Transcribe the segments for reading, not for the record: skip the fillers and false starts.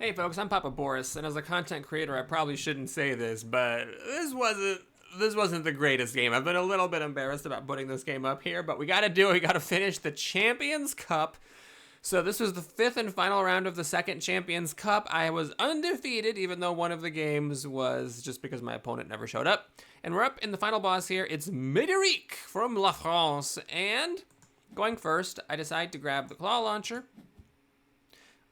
Hey folks, I'm Papa Boris, and as a content creator, I probably shouldn't say this, but this wasn't the greatest game. I've been a little bit embarrassed about putting this game up here, but we gotta do it. We gotta finish the Champions Cup. So this was the fifth and final round of the second Champions Cup. I was undefeated, even though one of the games was just because my opponent never showed up. And we're up in the final boss here. It's Médéric from La France, and going first, I decide to grab the claw launcher.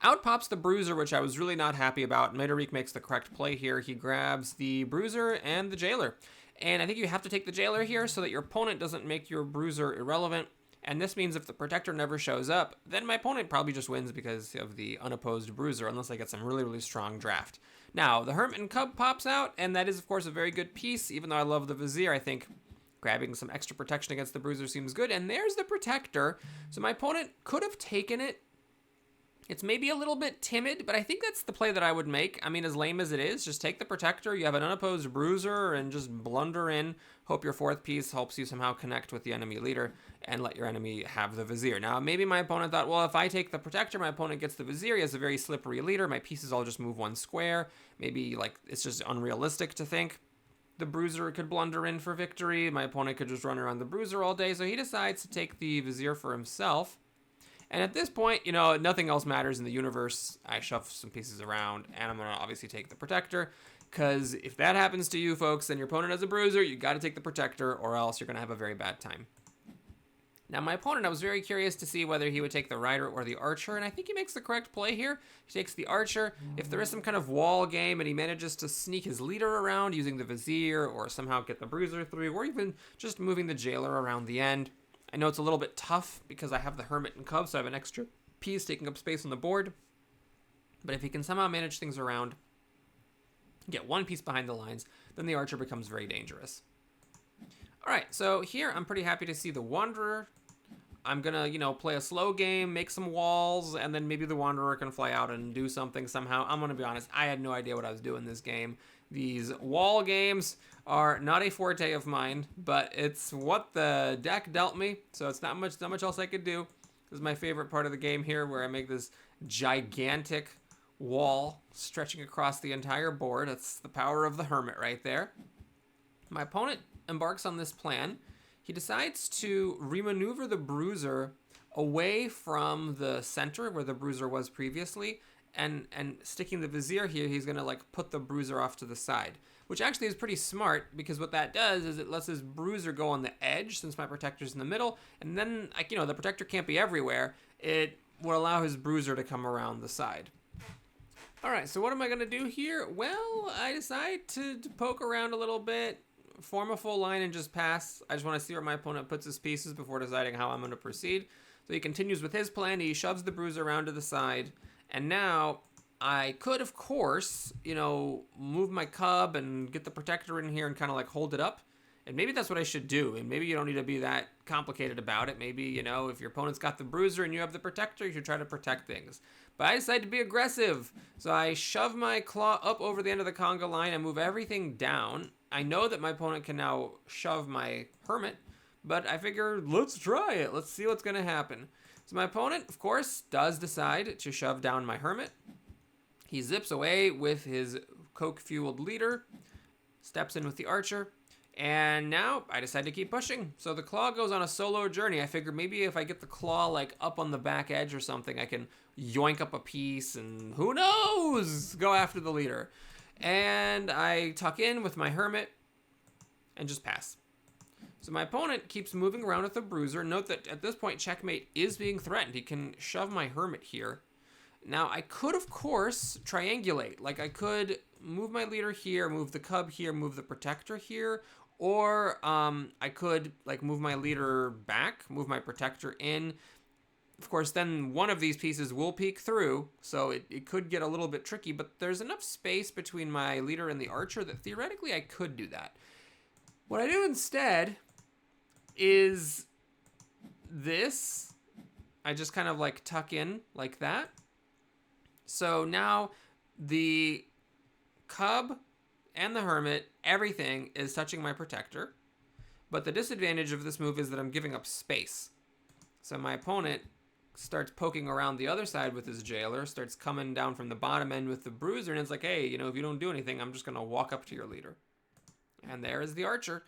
Out pops the bruiser, which I was really not happy about. Médéric makes the correct play here. He grabs the bruiser and the jailer. And I think you have to take the jailer here so that your opponent doesn't make your bruiser irrelevant. And this means if the protector never shows up, then my opponent probably just wins because of the unopposed bruiser, unless I get some really, really strong draft. Now, the Hermit and Cub pops out, and that is, of course, a very good piece. Even though I love the Vizier, I think grabbing some extra protection against the bruiser seems good. And there's the protector. So my opponent could have taken it. It's maybe a little bit timid, but I think that's the play that I would make. I mean, as lame as it is, just take the protector. You have an unopposed bruiser and just blunder in. Hope your fourth piece helps you somehow connect with the enemy leader and let your enemy have the Vizier. Now, maybe my opponent thought, well, if I take the protector, my opponent gets the Vizier. He has a very slippery leader. My pieces all just move one square. Maybe, like, it's just unrealistic to think the bruiser could blunder in for victory. My opponent could just run around the bruiser all day. So he decides to take the Vizier for himself. And at this point, nothing else matters in the universe. I shove some pieces around, and I'm going to obviously take the protector, because if that happens to you, folks, and your opponent has a bruiser, you got to take the protector, or else you're going to have a very bad time. Now, my opponent, I was very curious to see whether he would take the rider or the archer, and I think he makes the correct play here. He takes the archer. If there is some kind of wall game and he manages to sneak his leader around using the Vizier, or somehow get the bruiser through, or even just moving the jailer around the end, I know it's a little bit tough because I have the Hermit and Cub, so I have an extra piece taking up space on the board. But if he can somehow manage things around, get one piece behind the lines, then the archer becomes very dangerous. Alright, so here I'm pretty happy to see the Wanderer. I'm gonna, play a slow game, make some walls, and then maybe the Wanderer can fly out and do something somehow. I'm gonna be honest, I had no idea what I was doing this game. These wall games are not a forte of mine, but it's what the deck dealt me, so it's not much else I could do. This is my favorite part of the game here, where I make this gigantic wall stretching across the entire board. That's the power of the Hermit right there. My opponent embarks on this plan. He decides to remaneuver the bruiser away from the center where the bruiser was previously, and sticking the Vizier here, he's going to put the bruiser off to the side, which actually is pretty smart, because what that does is it lets his bruiser go on the edge since my protector's in the middle, and then the protector can't be everywhere. It will allow his bruiser to come around the side. Alright, so what am I going to do here? Well, I decide to poke around a little bit, form a full line, and just pass. I just want to see where my opponent puts his pieces before deciding how I'm going to proceed. So he continues with his plan. He shoves the bruiser around to the side. And now I could, of course, move my Cub and get the protector in here and kind of hold it up. And maybe that's what I should do. And maybe you don't need to be that complicated about it. Maybe, if your opponent's got the bruiser and you have the protector, you should try to protect things. But I decided to be aggressive. So I shove my claw up over the end of the conga line and move everything down. I know that my opponent can now shove my Hermit, but I figure, let's try it. Let's see what's going to happen. So my opponent, of course, does decide to shove down my Hermit. He zips away with his coke-fueled leader, steps in with the archer, and now I decide to keep pushing. So the claw goes on a solo journey. I figure maybe if I get the claw up on the back edge or something, I can yoink up a piece and who knows, go after the leader. And I tuck in with my Hermit and just pass. So my opponent keeps moving around with the bruiser. Note that at this point, checkmate is being threatened. He can shove my Hermit here. Now, I could, of course, triangulate. I could move my leader here, move the Cub here, move the protector here. Or I could, move my leader back, move my protector in. Of course, then one of these pieces will peek through, so it could get a little bit tricky, but there's enough space between my leader and the archer that theoretically I could do that. What I do instead is this. I just kind of tuck in like that. So now the Cub and the Hermit, everything is touching my protector. But the disadvantage of this move is that I'm giving up space. So my opponent starts poking around the other side with his jailer, starts coming down from the bottom end with the bruiser, and it's like, hey, you know, if you don't do anything, I'm just going to walk up to your leader. And there is the archer,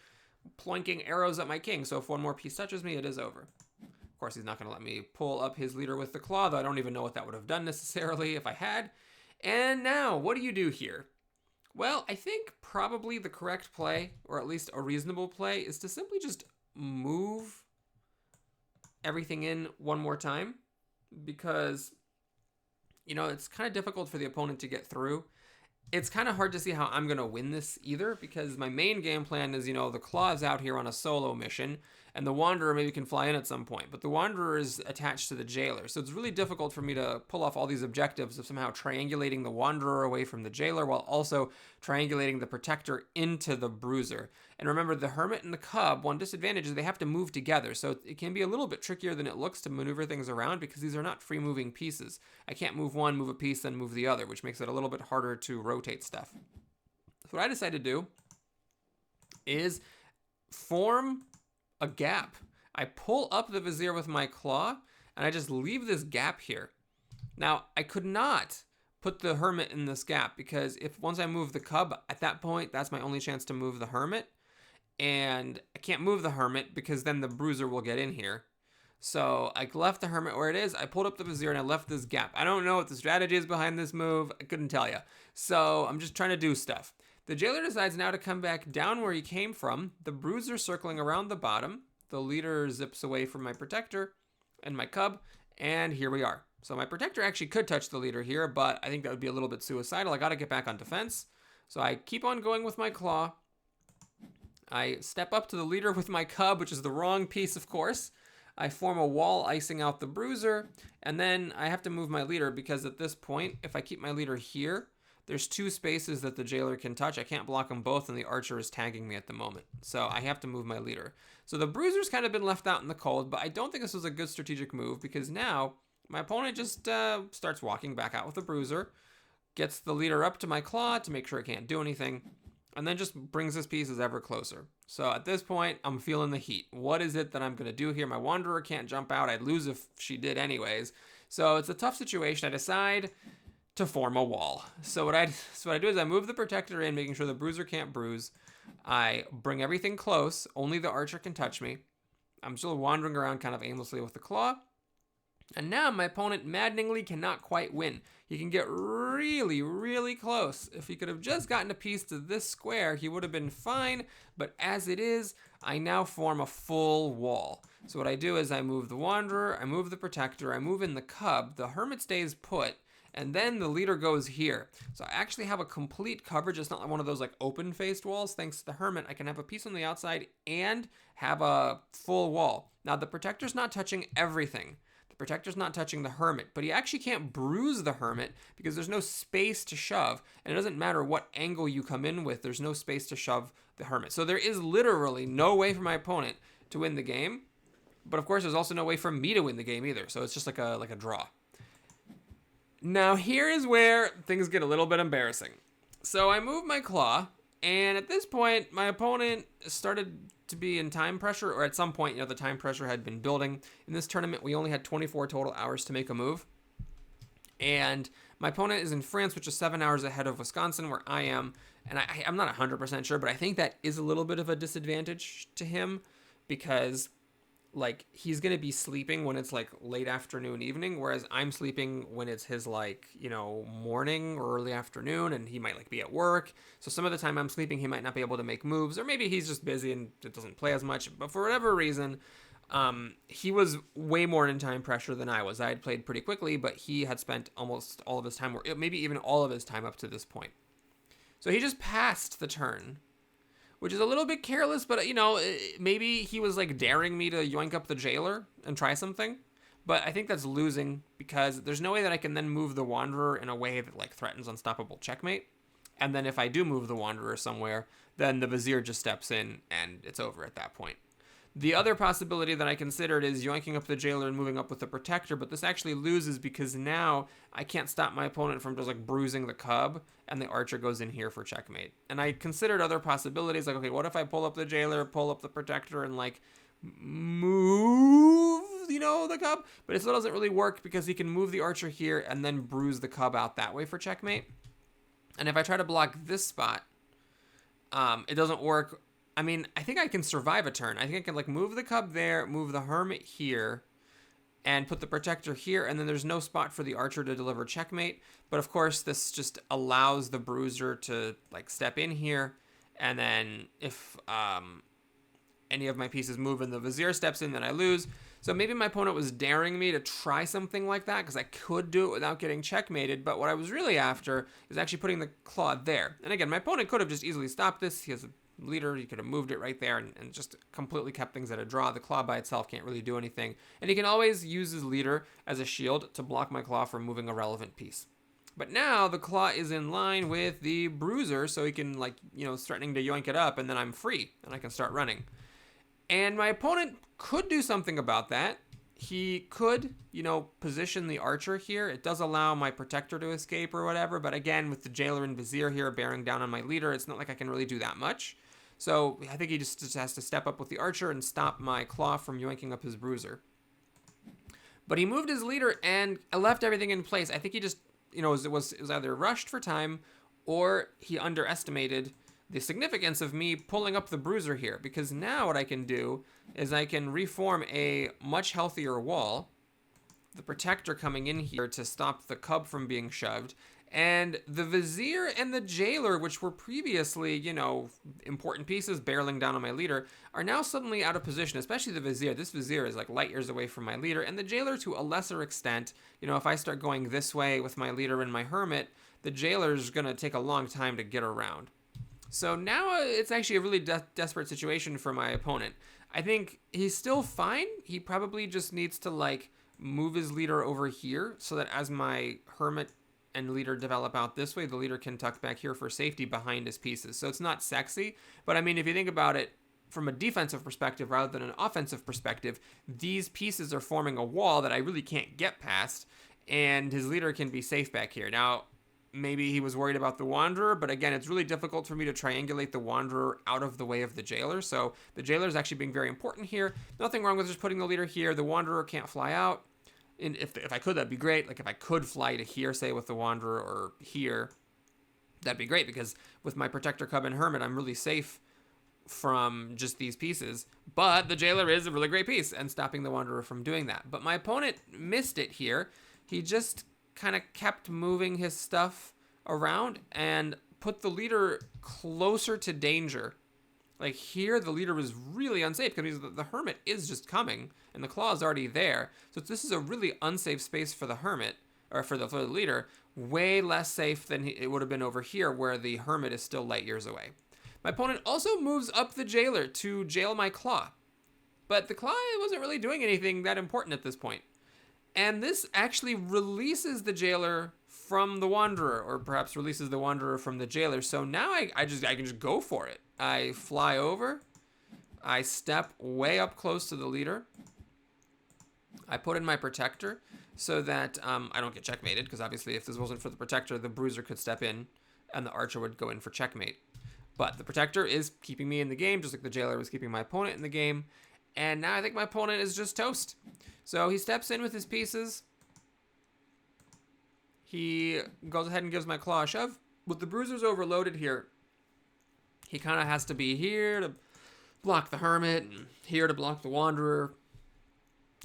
ploinking arrows at my king, so if one more piece touches me, it is over. Of course, he's not going to let me pull up his leader with the claw, though I don't even know what that would have done necessarily if I had. And now, what do you do here? Well, I think probably the correct play, or at least a reasonable play, is to simply just move everything in one more time, because, you know, it's kind of difficult for the opponent to get through. It's kind of hard to see how I'm going to win this either, because my main game plan is, you know, the Claw is out here on a solo mission, and the Wanderer maybe can fly in at some point, but the Wanderer is attached to the Jailer, so it's really difficult for me to pull off all these objectives of somehow triangulating the Wanderer away from the Jailer while also triangulating the Protector into the Bruiser. And remember, the Hermit and the Cub, one disadvantage is they have to move together, so it can be a little bit trickier than it looks to maneuver things around, because these are not free-moving pieces. I can't move one, move a piece, then move the other, which makes it a little bit harder to rotate stuff. So what I decided to do is form a gap. I pull up the Vizier with my claw, and I just leave this gap here. Now, I could not put the Hermit in this gap, because if once I move the Cub, at that point, that's my only chance to move the Hermit. And I can't move the Hermit, because then the Bruiser will get in here. So I left the Hermit where it is, I pulled up the Vizier, and I left this gap. I don't know what the strategy is behind this move, I couldn't tell you. So I'm just trying to do stuff. The Jailer decides now to come back down where he came from, the Bruiser circling around the bottom, the leader zips away from my Protector and my Cub, and here we are. So my Protector actually could touch the leader here, but I think that would be a little bit suicidal. I gotta get back on defense. So I keep on going with my claw. I step up to the leader with my Cub, which is the wrong piece, of course. I form a wall icing out the Bruiser, and then I have to move my leader, because at this point, if I keep my leader here, there's two spaces that the Jailer can touch. I can't block them both, and the Archer is tagging me at the moment. So I have to move my leader. So the Bruiser's kind of been left out in the cold, but I don't think this was a good strategic move, because now my opponent just starts walking back out with the Bruiser, gets the leader up to my claw to make sure it can't do anything, and then just brings his pieces ever closer. So at this point, I'm feeling the heat. What is it that I'm going to do here? My Wanderer can't jump out. I'd lose if she did anyways. So it's a tough situation. I decide to form a wall. So what I do is I move the Protector in, making sure the Bruiser can't bruise. I bring everything close. Only the Archer can touch me. I'm still wandering around kind of aimlessly with the claw. And now my opponent maddeningly cannot quite win. He can get really, really close. If he could have just gotten a piece to this square, he would have been fine. But as it is, I now form a full wall. So what I do is I move the Wanderer, I move the Protector, I move in the Cub, the Hermit stays put, and then the leader goes here. So I actually have a complete coverage. It's not like one of those like open-faced walls. Thanks to the Hermit, I can have a piece on the outside and have a full wall. Now the Protector's not touching everything. Protector's not touching the Hermit, but he actually can't bruise the Hermit because there's no space to shove, and it doesn't matter what angle you come in with, there's no space to shove the Hermit. So there is literally no way for my opponent to win the game, but of course there's also no way for me to win the game either, so it's just like a draw. Now here is where things get a little bit embarrassing. So I move my claw, and at this point my opponent started to be in time pressure, or at some point, you know, the time pressure had been building. In this tournament, we only had 24 total hours to make a move. And my opponent is in France, which is 7 hours ahead of Wisconsin, where I am. And I'm not 100% sure, but I think that is a little bit of a disadvantage to him, because like he's going to be sleeping when it's like late afternoon, evening, whereas I'm sleeping when it's his like, you know, morning or early afternoon, and he might like be at work. So some of the time I'm sleeping, he might not be able to make moves, or maybe he's just busy and it doesn't play as much. But for whatever reason, he was way more in time pressure than I was. I had played pretty quickly, but he had spent almost all of his time, or maybe even all of his time up to this point. So he just passed the turn, which is a little bit careless, but, you know, maybe he was, like, daring me to yoink up the Jailer and try something. But I think that's losing, because there's no way that I can then move the Wanderer in a way that, like, threatens unstoppable checkmate. And then if I do move the Wanderer somewhere, then the Vizier just steps in, and it's over at that point. The other possibility that I considered is yoinking up the Jailer and moving up with the Protector, but this actually loses because now I can't stop my opponent from just like bruising the Cub, and the Archer goes in here for checkmate. And I considered other possibilities, like, okay, what if I pull up the Jailer, pull up the Protector, and like move the cub, but it still doesn't really work because he can move the archer here and then bruise the cub out that way for checkmate. And if I try to block this spot, it doesn't work. I mean, I think I can survive a turn. I think I can like move the cub there, move the hermit here, and put the protector here, and then there's no spot for the archer to deliver checkmate. But of course, this just allows the bruiser to like step in here, and then if any of my pieces move and the vizier steps in, then I lose. So maybe my opponent was daring me to try something like that because I could do it without getting checkmated, but what I was really after is actually putting the claw there. And again, my opponent could have just easily stopped this. He has a leader, he could have moved it right there and just completely kept things at a draw. The claw by itself can't really do anything. And he can always use his leader as a shield to block my claw from moving a relevant piece. But now the claw is in line with the bruiser, so he can threatening to yoink it up, and then I'm free and I can start running. And my opponent could do something about that. He could, position the archer here. It does allow my protector to escape or whatever, but again, with the jailer and vizier here bearing down on my leader, it's not like I can really do that much. So I think he just has to step up with the archer and stop my claw from yoinking up his bruiser. But he moved his leader and left everything in place. I think he just, it was either rushed for time or he underestimated the significance of me pulling up the bruiser here, because now what I can do is I can reform a much healthier wall, the protector coming in here to stop the cub from being shoved, and the vizier and the jailer, which were previously, important pieces barreling down on my leader, are now suddenly out of position, especially the vizier. This vizier is like light years away from my leader, and the jailer to a lesser extent. If I start going this way with my leader and my hermit, the jailer's gonna take a long time to get around. So now it's actually a really desperate situation for my opponent. I think he's still fine. He probably just needs to move his leader over here so that as my hermit and leader develop out this way, the leader can tuck back here for safety behind his pieces. So it's not sexy, but I mean, if you think about it from a defensive perspective rather than an offensive perspective, these pieces are forming a wall that I really can't get past, and his leader can be safe back here. Now, maybe he was worried about the wanderer, but again, it's really difficult for me to triangulate the wanderer out of the way of the jailer. So the jailer is actually being very important here. Nothing wrong with just putting the leader here. The wanderer can't fly out. And if I could, that'd be great. Like if I could fly to here, say with the wanderer, or here, that'd be great, because with my protector, cub, and hermit, I'm really safe from just these pieces. But the jailer is a really great piece, and stopping the wanderer from doing that. But my opponent missed it here. He just kind of kept moving his stuff around and put the leader closer to danger. Like here, the leader was really unsafe because the hermit is just coming and the claw is already there. So this is a really unsafe space for the hermit, or for the leader, way less safe than it would have been over here where the hermit is still light years away. My opponent also moves up the jailer to jail my claw, but the claw wasn't really doing anything that important at this point. And this actually releases the jailer from the wanderer, or perhaps releases the wanderer from the jailer. So now I can just go for it. I fly over, I step way up close to the leader, I put in my protector so that I don't get checkmated, because obviously if this wasn't for the protector, the bruiser could step in and the archer would go in for checkmate. But the protector is keeping me in the game, just like the jailer was keeping my opponent in the game. And now I think my opponent is just toast. So he steps in with his pieces. He goes ahead and gives my claw a shove. With the bruisers overloaded here, he kind of has to be here to block the hermit and here to block the wanderer.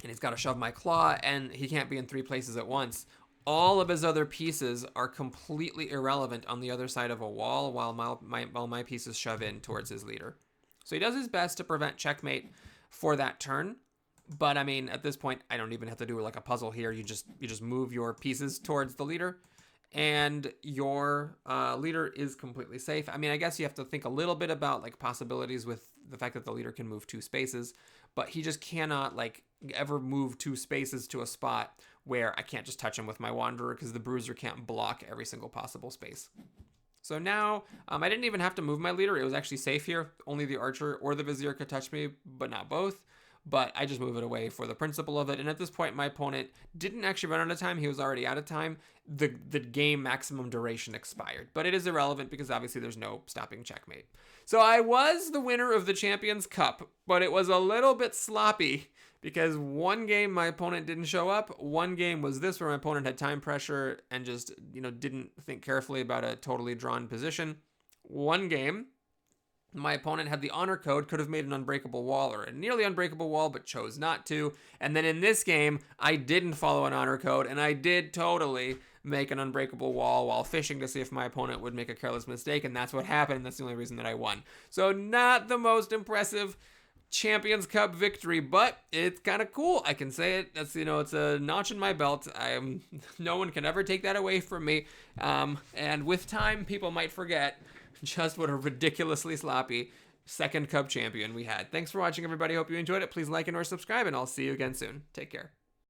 And he's got to shove my claw, and he can't be in three places at once. All of his other pieces are completely irrelevant on the other side of a wall while my pieces shove in towards his leader. So he does his best to prevent checkmate for that turn. But I mean, at this point, I don't even have to do like a puzzle here. You just move your pieces towards the leader, and your leader is completely safe. I mean, I guess you have to think a little bit about like possibilities with the fact that the leader can move 2 spaces, but he just cannot like ever move 2 spaces to a spot where I can't just touch him with my wanderer, because the bruiser can't block every single possible space. So now, I didn't even have to move my leader. It was actually safe here. Only the archer or the vizier could touch me, but not both. But I just move it away for the principle of it. And at this point, my opponent didn't actually run out of time. He was already out of time. The game maximum duration expired. But it is irrelevant because obviously there's no stopping checkmate. So I was the winner of the Champions Cup, but it was a little bit sloppy because one game my opponent didn't show up. One game was this where my opponent had time pressure and just, didn't think carefully about a totally drawn position. One game, my opponent had the honor code, could have made an unbreakable wall or a nearly unbreakable wall, but chose not to. And then in this game, I didn't follow an honor code, and I did totally make an unbreakable wall while fishing to see if my opponent would make a careless mistake, and that's what happened, and that's the only reason that I won. So not the most impressive Champions Cup victory, but it's kind of cool. I can say it. That's, it's a notch in my belt. No one can ever take that away from me. And with time, people might forget just what a ridiculously sloppy second Cup champion we had. Thanks for watching, everybody. Hope you enjoyed it. Please like and or subscribe, and I'll see you again soon. Take care.